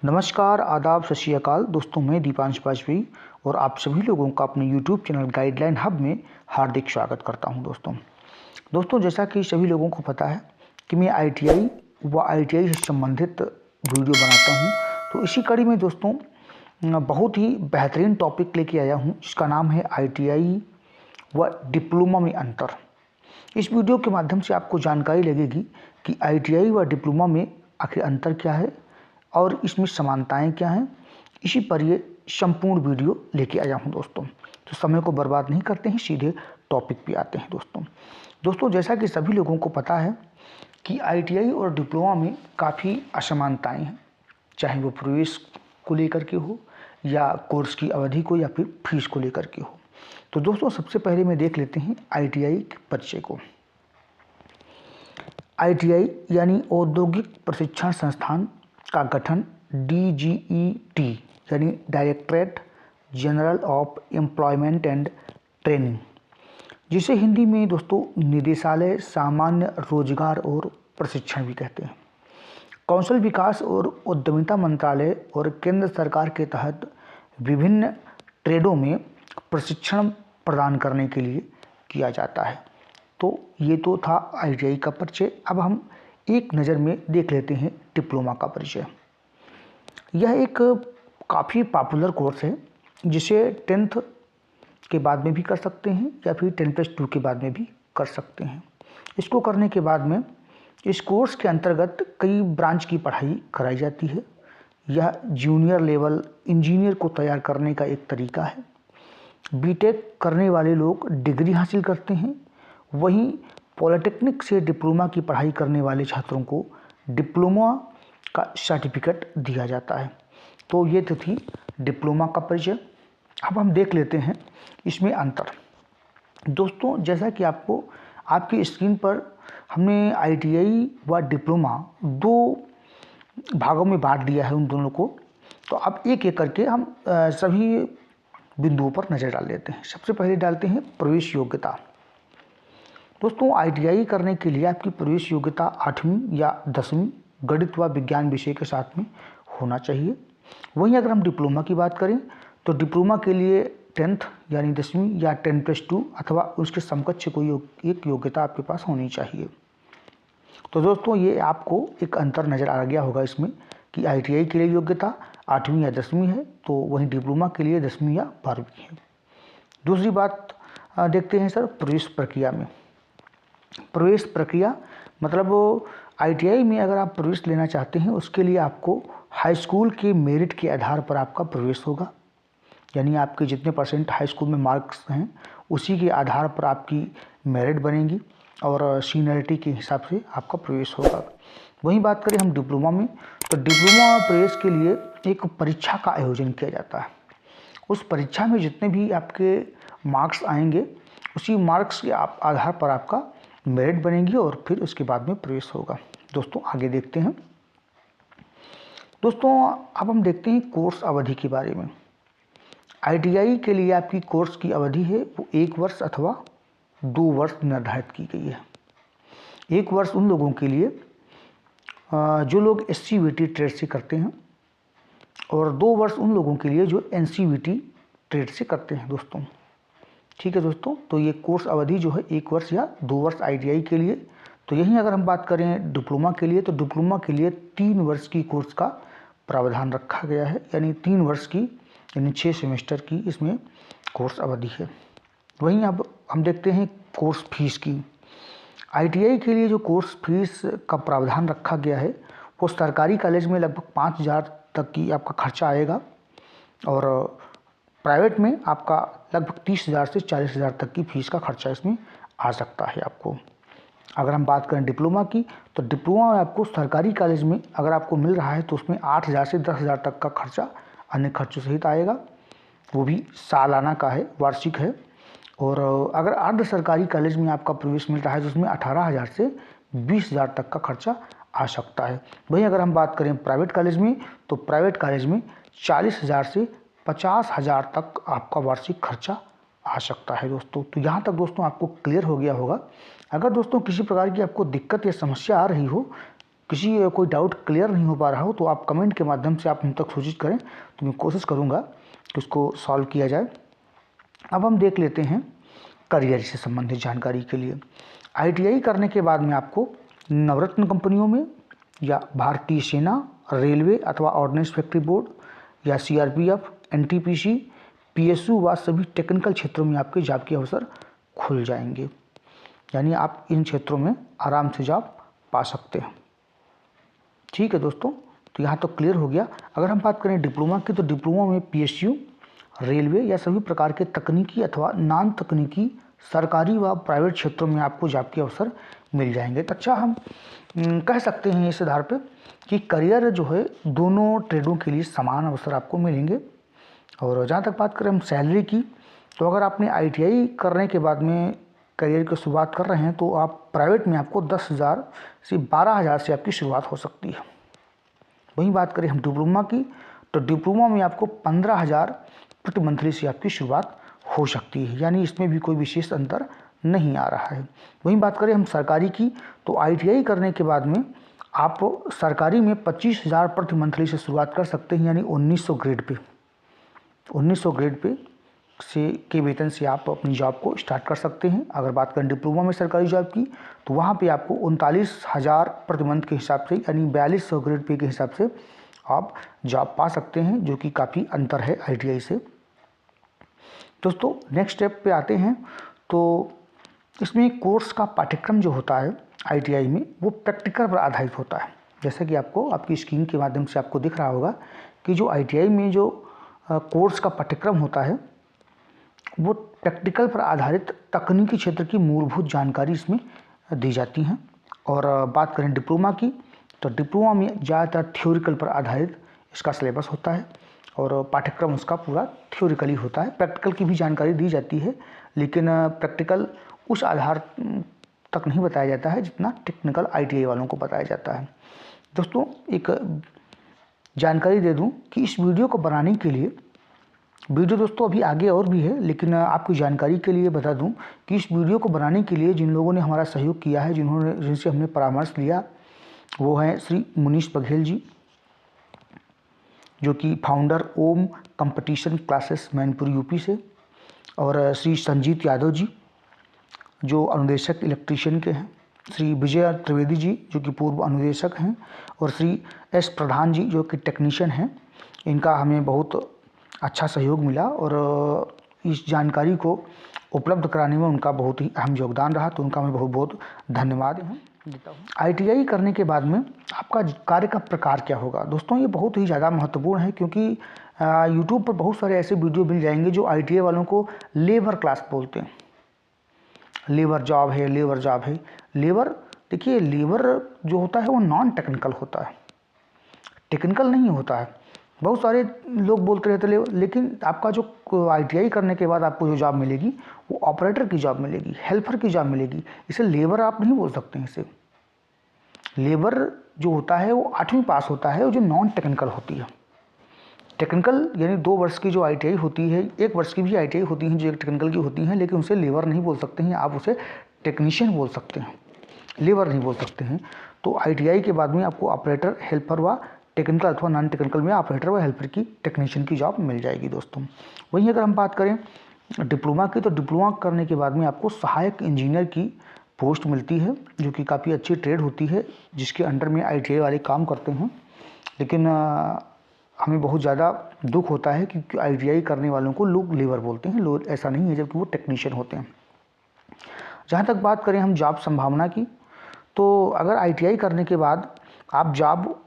नमस्कार, आदाब, सत श्री अकाल दोस्तों। मैं दीपांश वाजपेयी और आप सभी लोगों का अपने YouTube चैनल गाइडलाइन हब में हार्दिक स्वागत करता हूं। दोस्तों जैसा कि सभी लोगों को पता है कि मैं ITI व ITI से संबंधित वीडियो बनाता हूं। तो इसी कड़ी में दोस्तों बहुत ही बेहतरीन टॉपिक लेके आया हूं, जिसका नाम है ITI व डिप्लोमा में अंतर। इस वीडियो के माध्यम से आपको जानकारी लगेगी कि ITI व डिप्लोमा में आखिर अंतर क्या है और इसमें समानताएं क्या हैं। इसी पर ये संपूर्ण वीडियो लेके आया हूं दोस्तों। तो समय को बर्बाद नहीं करते हैं, सीधे टॉपिक पे आते हैं दोस्तों जैसा कि सभी लोगों को पता है कि ITI और डिप्लोमा में काफ़ी असमानताएं हैं, चाहे वो प्रवेश को लेकर के हो या कोर्स की अवधि को या फिर फीस को लेकर के हो। तो दोस्तों सबसे पहले मैं देख लेते हैं ITI के परिचय को। ITI यानी औद्योगिक प्रशिक्षण संस्थान का गठन DGET यानी directorate general of employment and training, जिसे हिंदी में दोस्तों निदेशालय सामान्य रोजगार और प्रशिक्षण भी कहते हैं, कौशल विकास और उद्यमिता मंत्रालय और केंद्र सरकार के तहत विभिन्न ट्रेडों में प्रशिक्षण प्रदान करने के लिए किया जाता है। तो ये तो था ITI का परिचय। अब हम एक नज़र में देख लेते हैं डिप्लोमा का परिचय। यह एक काफ़ी पॉपुलर कोर्स है, जिसे 10th के बाद में भी कर सकते हैं या फिर 10+2 के बाद में भी कर सकते हैं। इसको करने के बाद में इस कोर्स के अंतर्गत कई ब्रांच की पढ़ाई कराई जाती है। यह जूनियर लेवल इंजीनियर को तैयार करने का एक तरीका है। बीटेक करने वाले लोग डिग्री हासिल करते हैं, वहीं पॉलिटेक्निक से डिप्लोमा की पढ़ाई करने वाले छात्रों को डिप्लोमा का सर्टिफिकेट दिया जाता है। तो ये तो थी डिप्लोमा का परिचय। अब हम देख लेते हैं इसमें अंतर। दोस्तों जैसा कि आपको आपकी स्क्रीन पर हमने ITI व डिप्लोमा दो भागों में बांट दिया है उन दोनों को। तो अब एक एक करके हम सभी बिंदुओं पर नज़र डाल लेते हैं। सबसे पहले डालते हैं प्रवेश योग्यता। दोस्तों ITI करने के लिए आपकी प्रवेश योग्यता 8वीं या 10वीं गणित व विज्ञान विषय के साथ में होना चाहिए। वहीं अगर हम डिप्लोमा की बात करें तो डिप्लोमा के लिए 10th यानी 10वीं या 10+2 अथवा उसके समकक्ष कोई एक योग्यता आपके पास होनी चाहिए। तो दोस्तों ये आपको एक अंतर नज़र आ गया होगा इसमें कि ITI के लिए योग्यता 8वीं या 10वीं है, तो वहीं डिप्लोमा के लिए 10वीं या 12वीं है। दूसरी बात देखते हैं सर प्रवेश प्रक्रिया में। प्रवेश प्रक्रिया मतलब ITI में अगर आप प्रवेश लेना चाहते हैं, उसके लिए आपको हाई स्कूल के मेरिट के आधार पर आपका प्रवेश होगा। यानी आपके जितने % हाई स्कूल में मार्क्स हैं उसी के आधार पर आपकी मेरिट बनेगी और सीनियरिटी के हिसाब से आपका प्रवेश होगा। वहीं बात करें हम डिप्लोमा में, तो डिप्लोमा प्रवेश के लिए एक परीक्षा का आयोजन किया जाता है। उस परीक्षा में जितने भी आपके मार्क्स आएंगे, उसी मार्क्स के आधार पर आपका मेरिट बनेगी और फिर उसके बाद में प्रवेश होगा। दोस्तों आगे देखते हैं। दोस्तों अब हम देखते हैं कोर्स अवधि के बारे में। ITI के लिए आपकी कोर्स की अवधि है वो 1 वर्ष अथवा 2 वर्ष निर्धारित की गई है। 1 वर्ष उन लोगों के लिए जो लोग SCVT ट्रेड से करते हैं और 2 वर्ष उन लोगों के लिए जो NCVT ट्रेड से करते हैं दोस्तों। ठीक है दोस्तों, तो ये कोर्स अवधि जो है 1 वर्ष या 2 वर्ष ITI के लिए। तो यहीं अगर हम बात करें डिप्लोमा के लिए, तो डिप्लोमा के लिए 3 वर्ष की कोर्स का प्रावधान रखा गया है, यानी 3 वर्ष की यानी 6 सेमेस्टर की इसमें कोर्स अवधि है। वहीं अब हम देखते हैं कोर्स फीस की। ITI के लिए जो कोर्स फीस का प्रावधान रखा गया है वो सरकारी कॉलेज में लगभग 5,000 तक की आपका खर्चा आएगा और प्राइवेट में आपका लगभग 30,000 से 40,000 तक की फीस का खर्चा इसमें आ सकता है आपको। अगर हम बात करें डिप्लोमा की, तो डिप्लोमा में आपको सरकारी कॉलेज में अगर आपको मिल रहा है तो उसमें 8,000 से 10,000 तक का खर्चा अन्य खर्चों सहित आएगा। वो भी सालाना का है, वार्षिक है। और अगर अर्ध सरकारी कॉलेज में आपका प्रवेश मिल रहा है तो उसमें 18,000 से 20,000 तक का खर्चा आ सकता है। वहीं अगर हम बात करें प्राइवेट कॉलेज में, तो प्राइवेट कॉलेज में 40,000 से 50,000 तक आपका वार्षिक खर्चा आ सकता है दोस्तों। तो यहाँ तक दोस्तों आपको क्लियर हो गया होगा। अगर दोस्तों किसी प्रकार की आपको दिक्कत या समस्या आ रही हो किसी कोई डाउट क्लियर नहीं हो पा रहा हो तो आप कमेंट के माध्यम से आप हम तक सूचित करें, तो मैं कोशिश करूँगा कि उसको सॉल्व किया जाए। अब हम देख लेते हैं करियर से संबंधित जानकारी के लिए। ITI करने के बाद में आपको नवरत्न कंपनियों में या भारतीय सेना, रेलवे अथवा ऑर्डिनेंस फैक्ट्री बोर्ड या CRPF, NTPC, PSU व सभी टेक्निकल क्षेत्रों में आपके जॉब के अवसर खुल जाएंगे। यानी आप इन क्षेत्रों में आराम से जॉब पा सकते हैं। ठीक है दोस्तों, तो यहाँ तो क्लियर हो गया। अगर हम बात करें डिप्लोमा की, तो डिप्लोमा में PSU, रेलवे या सभी प्रकार के तकनीकी अथवा नॉन तकनीकी सरकारी व प्राइवेट क्षेत्रों में आपको जॉब के अवसर मिल जाएंगे। तो अच्छा, हम कह सकते हैं इस आधार पर कि करियर जो है दोनों ट्रेडों के लिए समान अवसर आपको मिलेंगे। और जहाँ तक बात करें हम सैलरी की, तो अगर आपने ITI करने के बाद में करियर की शुरुआत कर रहे हैं तो आप प्राइवेट में आपको 10,000 से 12,000 से आपकी शुरुआत हो सकती है। वहीं बात करें हम डिप्लोमा की, तो डिप्लोमा में आपको 15,000 प्रति मंथली से आपकी शुरुआत हो सकती है। यानी इसमें भी कोई विशेष अंतर नहीं आ रहा है। वहीं बात करें हम सरकारी की, तो ITI करने के बाद में आप सरकारी में 25,000 प्रति मंथली से शुरुआत कर सकते हैं। यानी 1900 ग्रेड पे 1900 ग्रेड पे से के वेतन से आप अपनी जॉब को स्टार्ट कर सकते हैं। अगर बात करें डिप्लोमा में सरकारी जॉब की, तो वहाँ पे आपको 39,000 प्रति मंथ के हिसाब से यानी 4200 ग्रेड पे के हिसाब से आप जॉब पा सकते हैं, जो कि काफ़ी अंतर है ITI से। दोस्तों नेक्स्ट स्टेप पे आते हैं। तो इसमें कोर्स का पाठ्यक्रम जो होता है ITI में, वो प्रैक्टिकल पर आधारित होता है। जैसा कि आपको आपकी स्क्रीन के माध्यम से आपको दिख रहा होगा कि जो ITI में जो कोर्स का पाठ्यक्रम होता है वो प्रैक्टिकल पर आधारित तकनीकी क्षेत्र की मूलभूत जानकारी इसमें दी जाती हैं। और बात करें डिप्लोमा की, तो डिप्लोमा में ज़्यादातर थ्योरिकल पर आधारित इसका सिलेबस होता है और पाठ्यक्रम उसका पूरा थ्योरिकली होता है। प्रैक्टिकल की भी जानकारी दी जाती है, लेकिन प्रैक्टिकल उस आधार तक नहीं बताया जाता है जितना टेक्निकल ITI वालों को बताया जाता है। दोस्तों एक जानकारी दे दूं कि इस वीडियो को बनाने के लिए, वीडियो दोस्तों अभी आगे और भी है, लेकिन आपकी जानकारी के लिए बता दूं कि इस वीडियो को बनाने के लिए जिन लोगों ने हमारा सहयोग किया है, जिनसे हमने परामर्श लिया, वो हैं श्री मुनीश बघेल जी, जो कि फाउंडर ओम कंपटीशन क्लासेस मैनपुर UP से, और श्री संजीत यादव जी जो अनुदेशक इलेक्ट्रीशियन के हैं, श्री विजय त्रिवेदी जी जो कि पूर्व अनुदेशक हैं, और श्री S प्रधान जी जो कि टेक्नीशियन हैं। इनका हमें बहुत अच्छा सहयोग मिला और इस जानकारी को उपलब्ध कराने में उनका बहुत ही अहम योगदान रहा, तो उनका मैं बहुत बहुत धन्यवाद देता हूँ। ITI करने के बाद में आपका कार्य का प्रकार क्या होगा? दोस्तों ये बहुत ही ज़्यादा महत्वपूर्ण है, क्योंकि YouTube पर बहुत सारे ऐसे वीडियो मिल जाएंगे जो ITI वालों को लेबर क्लास बोलते हैं। लेबर जॉब है, लेबर जॉब है। लेबर, देखिए लेबर जो होता है वो नॉन टेक्निकल होता है, टेक्निकल नहीं होता है। बहुत सारे लोग बोलते रहते लेबर, लेकिन आपका जो ITI करने के बाद आपको जो जॉब मिलेगी वो ऑपरेटर की जॉब मिलेगी, हेल्पर की जॉब मिलेगी। इसे लेबर आप नहीं बोल सकते हैं। इसे लेबर जो होता है वो 8वीं पास होता है, जो नॉन टेक्निकल होती है। टेक्निकल यानी 2 वर्ष की जो ITI होती है, 1 वर्ष की भी ITI होती हैं जो एक टेक्निकल की होती हैं, लेकिन उसे लेबर नहीं बोल सकते हैं, आप उसे टेक्नीशियन बोल सकते हैं, लेबर नहीं बोल सकते हैं। तो ITI के बाद में आपको ऑपरेटर, हेल्पर व टेक्निकल अथवा नॉन टेक्निकल में ऑपरेटर व हेल्पर की, टेक्नीशियन की जॉब मिल जाएगी दोस्तों। वहीं अगर हम बात करें डिप्लोमा की, तो डिप्लोमा करने के बाद में आपको सहायक इंजीनियर की पोस्ट मिलती है, जो कि काफ़ी अच्छी ट्रेड होती है, जिसके अंडर में ITI वाले काम करते हैं। लेकिन हमें बहुत ज़्यादा दुख होता है क्योंकि ITI करने वालों को लोग लेबर बोलते हैं, लोग ऐसा नहीं है, जबकि वो टेक्नीशियन होते हैं। जहाँ तक बात करें हम जॉब संभावना की, तो अगर ITI करने के बाद आप जॉब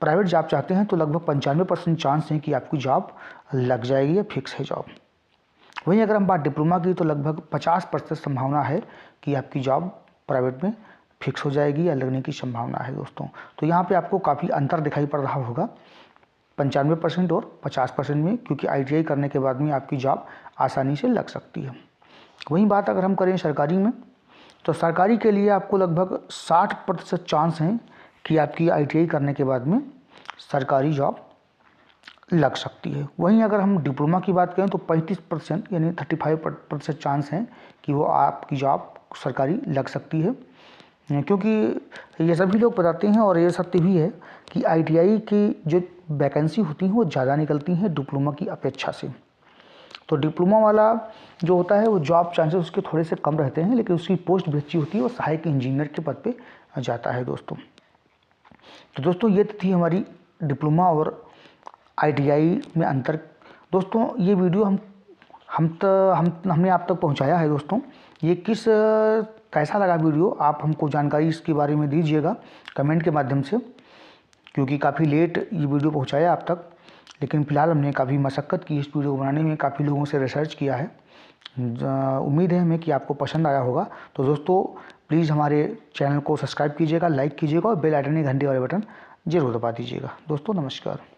प्राइवेट जॉब चाहते हैं तो लगभग 95% चांस है कि आपकी जॉब लग जाएगी या फिक्स है जॉब। वहीं अगर हम बात डिप्लोमा की, तो लगभग 50% संभावना है कि आपकी जॉब प्राइवेट में फिक्स हो जाएगी या लगने की संभावना है दोस्तों। तो यहाँ पे आपको काफ़ी अंतर दिखाई पड़ रहा होगा 95% और 50% में, क्योंकि ITI करने के बाद में आपकी जॉब आसानी से लग सकती है। वहीं बात अगर हम करें सरकारी में, तो सरकारी के लिए आपको लगभग 60% चांस हैं कि आपकी ITI करने के बाद में सरकारी जॉब लग सकती है। वहीं अगर हम डिप्लोमा की बात करें तो 35% यानी 35% चांस हैं कि वो आपकी जॉब सरकारी लग सकती है। क्योंकि ये सभी लोग बताते हैं और ये सत्य भी है कि ITI की जो वैकेंसी होती हैं वो ज़्यादा निकलती हैं डिप्लोमा की अपेक्षा से। तो डिप्लोमा वाला जो होता है वो जॉब चांसेस उसके थोड़े से कम रहते हैं, लेकिन उसकी पोस्ट भी अच्छी होती है, वो सहायक इंजीनियर के पद पे जाता है दोस्तों। तो दोस्तों ये थी हमारी डिप्लोमा और ITI में अंतर। दोस्तों ये वीडियो हमने आप तक पहुंचाया है दोस्तों। ये कैसा लगा वीडियो, आप हमको जानकारी इसके बारे में दीजिएगा कमेंट के माध्यम से, क्योंकि काफ़ी लेट ये वीडियो पहुंचाया आप तक, लेकिन फ़िलहाल हमने काफ़ी मशक्क़त की इस वीडियो को बनाने में, काफ़ी लोगों से रिसर्च किया है। उम्मीद है हमें कि आपको पसंद आया होगा। तो दोस्तों प्लीज़ हमारे चैनल को सब्सक्राइब कीजिएगा, लाइक कीजिएगा और बेल आइकन घंटे वाले बटन ज़रूर दबा दीजिएगा। दोस्तों नमस्कार।